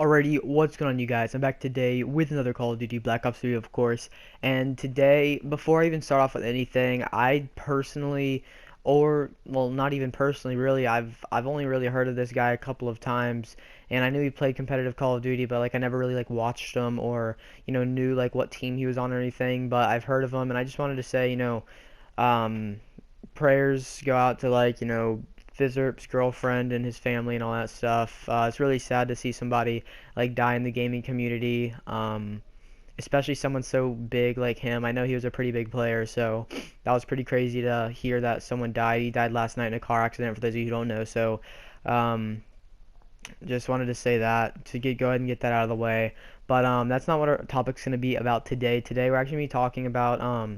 Alrighty, what's going on, you guys? I'm back today with another Call of Duty Black Ops 3, of course. And today, before I even start off with anything, I personally, or well, not even personally, really, I've only really heard of this guy a couple of times, and I knew he played competitive Call of Duty, but like I never really like watched him or knew like what team he was on or anything. But I've heard of him, and I just wanted to say, um, prayers go out to PHiZZURP's girlfriend and his family and all that stuff. It's really sad to see somebody like die in the gaming community, especially someone so big like him. I know he was a pretty big player, so that was pretty crazy to hear that someone died. He died last night in a car accident, for those of you who don't know. So, um, just wanted to say that to go ahead and get that out of the way. But that's not what our topic's going to be about today. Today we're actually going to be talking about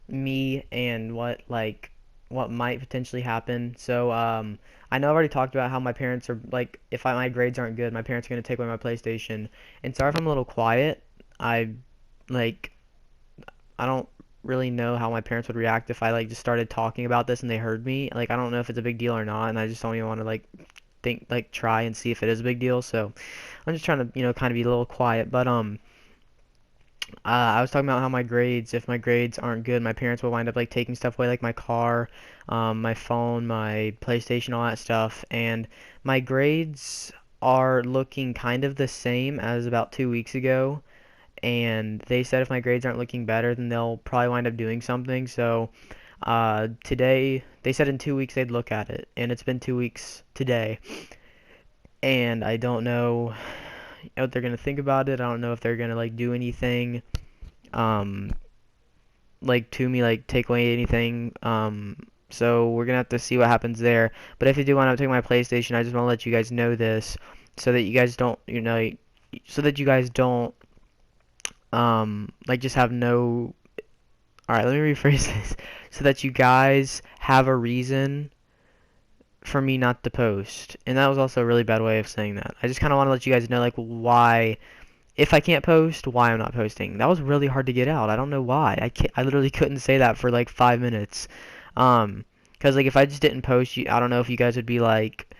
me and what might potentially happen. So I know I've already talked about how my parents are like, if my grades aren't good, my parents are gonna take away my PlayStation. And sorry if I'm a little quiet. I like I don't really know how my parents would react if I like just started talking about this and they heard me. Like I don't know if it's a big deal or not, and I just don't even want to try and see if it is a big deal. So I'm just trying to kind of be a little quiet. But I was talking about how my grades, if my grades aren't good, my parents will wind up like taking stuff away, like my car, my phone, my PlayStation, all that stuff. And my grades are looking kind of the same as about 2 weeks ago. And they said if my grades aren't looking better, then they'll probably wind up doing something. So today, they said in 2 weeks they'd look at it, and it's been 2 weeks today. And I don't know what they're gonna think about it. I don't know if they're gonna like do anything um like to me, like take away anything. So we're gonna have to see what happens there. But if they do want to take my PlayStation, I just want to let you guys know this, so that you guys don't, so that you guys don't, like just have no. All right, let me rephrase this. So that you guys have a reason for me not to post. And that was also a really bad way of saying that. I just kind of want to let you guys know like why, if I can't post, why I'm not posting. That was really hard to get out. I don't know why. I literally couldn't say that for like 5 minutes. Because like if I just didn't post, I don't know if you guys would be like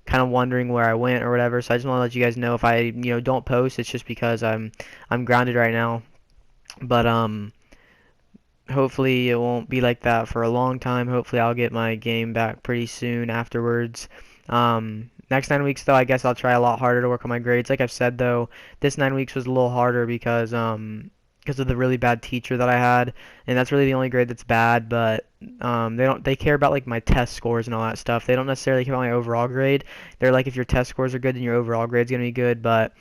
kind of wondering where I went or whatever. So I just want to let you guys know if I don't post, it's just because I'm grounded right now. But hopefully it won't be like that for a long time. Hopefully I'll get my game back pretty soon afterwards. Next 9 weeks though, I guess I'll try a lot harder to work on my grades. Like I've said though, this 9 weeks was a little harder because of the really bad teacher that I had, and that's really the only grade that's bad. But they care about like my test scores and all that stuff. They don't necessarily care about my overall grade. They're like, if your test scores are good, then your overall grade's gonna be good. But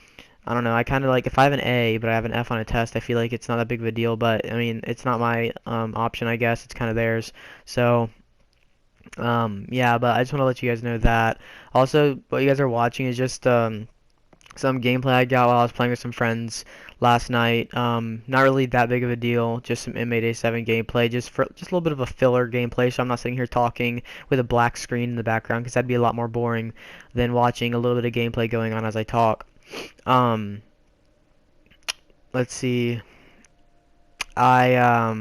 I don't know. I kind of like, if I have an A but I have an F on a test, I feel like it's not that big of a deal. But I mean, it's not my option, I guess. It's kind of theirs. So yeah. But I just want to let you guys know that. Also, what you guys are watching is just some gameplay I got while I was playing with some friends last night. Not really that big of a deal. Just some M8A7 gameplay. Just a little bit of a filler gameplay. So I'm not sitting here talking with a black screen in the background, because that'd be a lot more boring than watching a little bit of gameplay going on as I talk. Um, let's see. I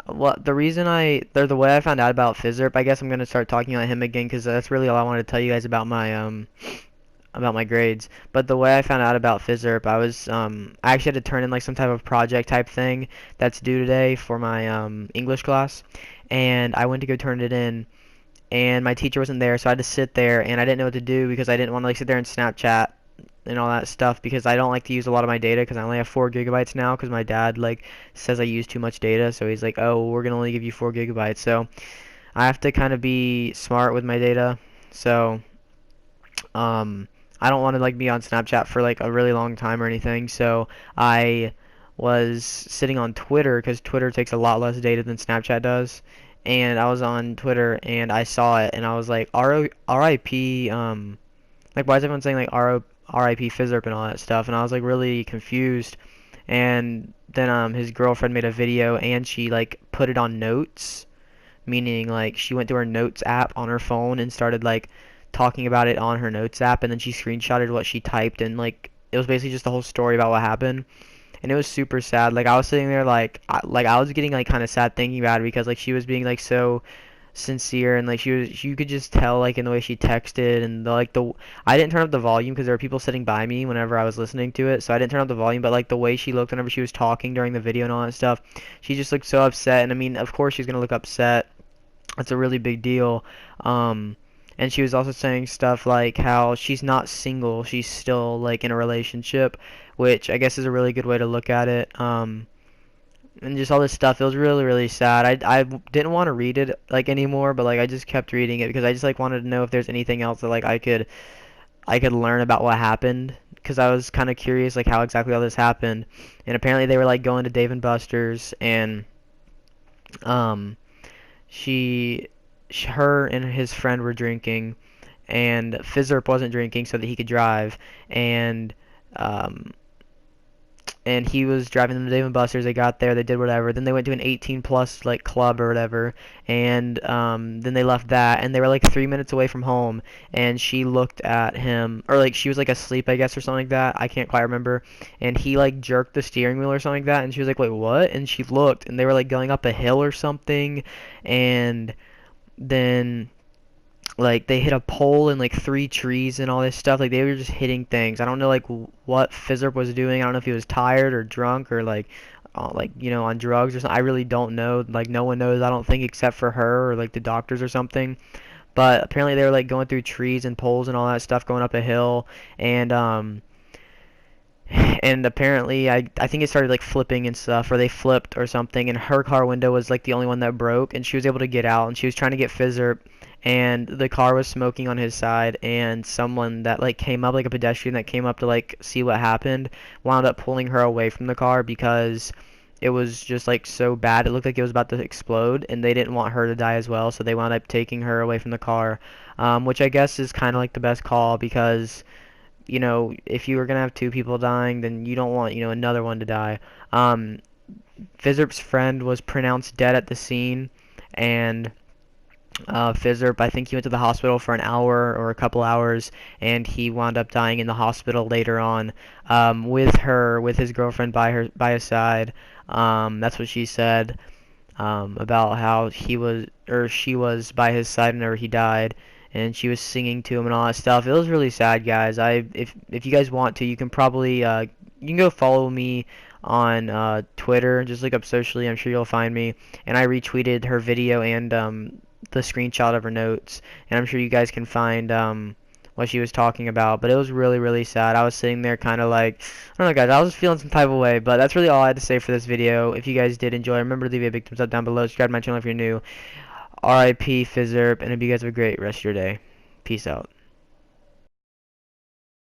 What the reason the way I found out about PHiZZURP, I guess I'm gonna start talking about him again, because that's really all I wanted to tell you guys about my grades. But the way I found out about PHiZZURP, I actually had to turn in like some type of project type thing that's due today for my English class, and I went to go turn it in, and my teacher wasn't there, so I had to sit there, and I didn't know what to do, because I didn't want to like sit there and Snapchat and all that stuff, because I don't like to use a lot of my data, because I only have 4 gigabytes now, because my dad like says I use too much data, so he's like, oh, we're gonna only give you 4 gigabytes. So I have to kind of be smart with my data. So I don't want to like be on Snapchat for like a really long time or anything. So I was sitting on Twitter, because Twitter takes a lot less data than Snapchat does. And I was on Twitter and I saw it, and I was like, R.I.P. Like, why is everyone saying like R.I.P. PHiZZURP and all that stuff? And I was like really confused. And then his girlfriend made a video, and she like put it on notes, meaning like she went to her notes app on her phone and started like talking about it on her notes app, and then she screenshotted what she typed, and like it was basically just the whole story about what happened. And it was super sad. Like I was sitting there like I was getting like kind of sad thinking about it, because like she was being like so sincere, and like you could just tell like in the way she texted, and I didn't turn up the volume because there were people sitting by me whenever I was listening to it, so I didn't turn up the volume, but like the way she looked whenever she was talking during the video and all that stuff, she just looked so upset. And I mean, of course she's gonna look upset. That's a really big deal. Um, and she was also saying stuff like how she's not single, she's still like in a relationship, which I guess is a really good way to look at it. And just all this stuff, it was really, really sad. I didn't want to read it like anymore, but like I just kept reading it because I just like wanted to know if there's anything else that like I could learn about what happened, because I was kind of curious like how exactly all this happened. And apparently they were like going to Dave and Buster's, and um her and his friend were drinking, and PHiZZURP wasn't drinking so that he could drive, and um, and he was driving them to Dave and Buster's. They got there, they did whatever. Then they went to an 18 plus like club or whatever, and then they left that, and they were like 3 minutes away from home. And she looked at him, or like she was like asleep, I guess, or something like that. I can't quite remember. And he like jerked the steering wheel or something like that, and she was like, "Wait, what?" And she looked, and they were like going up a hill or something, and then like they hit a pole and like three trees and all this stuff. Like they were just hitting things. I don't know like what PHiZZURP was doing. I don't know if he was tired or drunk or like on drugs or something. I really don't know. Like no one knows, I don't think, except for her or like the doctors or something. But apparently they were like going through trees and poles and all that stuff, going up a hill, and and apparently I think it started like flipping and stuff, or they flipped or something, and her car window was like the only one that broke, and she was able to get out, and she was trying to get PHiZZURP, and the car was smoking on his side, and someone that like came up, like a pedestrian that came up to like see what happened, wound up pulling her away from the car because it was just like so bad. It looked like it was about to explode, and they didn't want her to die as well, so they wound up taking her away from the car, which I guess is kind of like the best call, because if you were gonna have two people dying, then you don't want, another one to die. PHiZZURP's friend was pronounced dead at the scene, and PHiZZURP, I think he went to the hospital for an hour or a couple hours, and he wound up dying in the hospital later on, with his girlfriend by his side. That's what she said, about how he was, or she was by his side whenever he died, and she was singing to him and all that stuff. It was really sad, guys. If you guys want to, you can probably you can go follow me on Twitter. Just look up socially. I'm sure you'll find me. And I retweeted her video and the screenshot of her notes, and I'm sure you guys can find what she was talking about. But it was really, really sad. I was sitting there kind of like, I don't know, guys, I was feeling some type of way. But that's really all I had to say for this video. If you guys did enjoy, remember to leave a big thumbs up down below. Subscribe to my channel if you're new. R.I.P. PHiZZURP, and I hope you guys have a great rest of your day. Peace out.